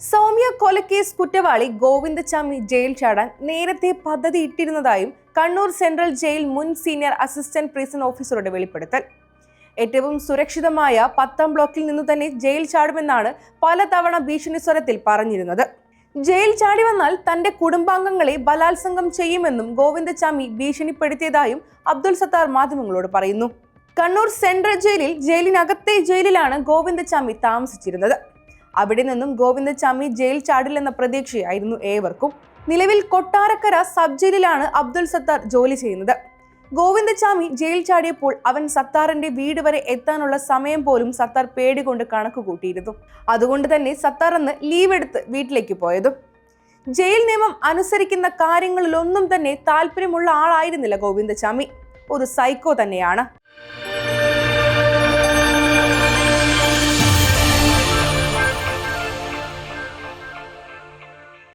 സൗമ്യ കൊലക്കേസ് കുറ്റവാളി ഗോവിന്ദച്ചാമി ജയിൽ ചാടാൻ നേരത്തെ പദ്ധതി ഇട്ടിരുന്നതായും കണ്ണൂർ സെൻട്രൽ ജയിൽ മുൻ സീനിയർ അസിസ്റ്റന്റ് പ്രിസൺ ഓഫീസറുടെ വെളിപ്പെടുത്തൽ. ഏറ്റവും സുരക്ഷിതമായ 10ാം ബ്ലോക്കിൽ നിന്നു തന്നെ ജയിൽ ചാടുമെന്നാണ് പലതവണ ഭീഷണി സ്വരത്തിൽ പറഞ്ഞിരുന്നത്. ജയിൽ ചാടി വന്നാൽ തന്റെ കുടുംബാംഗങ്ങളെ ബലാത്സംഗം ചെയ്യുമെന്നും ഗോവിന്ദച്ചാമി ഭീഷണിപ്പെടുത്തിയതായും അബ്ദുൾ സത്താർ മാധ്യമങ്ങളോട് പറയുന്നു. കണ്ണൂർ സെൻട്രൽ ജയിലിൽ ജയിലിനകത്തെ ജയിലിലാണ് ഗോവിന്ദച്ചാമി താമസിച്ചിരുന്നത്. അവിടെ നിന്നും ഗോവിന്ദച്ചാമി ജയിൽ ചാടില്ലെന്ന പ്രതീക്ഷയായിരുന്നു ഏവർക്കും. നിലവിൽ കൊട്ടാരക്കര സബ് ജയിലിലാണ് അബ്ദുൾ സത്താർ ജോലി ചെയ്യുന്നത്. ഗോവിന്ദച്ചാമി ജയിൽ ചാടിയപ്പോൾ അവൻ സത്താറിന്റെ വീട് വരെ എത്താനുള്ള സമയം പോലും സത്താർ പേടികൊണ്ട് കണക്ക് കൂട്ടിയിരുന്നു. അതുകൊണ്ട് തന്നെ സത്താർ അന്ന് ലീവ് എടുത്ത് വീട്ടിലേക്ക് പോയതും. ജയിൽ നിയമം അനുസരിക്കുന്ന കാര്യങ്ങളിലൊന്നും തന്നെ താല്പര്യമുള്ള ആളായിരുന്നില്ല ഗോവിന്ദച്ചാമി. ഒരു സൈക്കോ തന്നെയാണ്.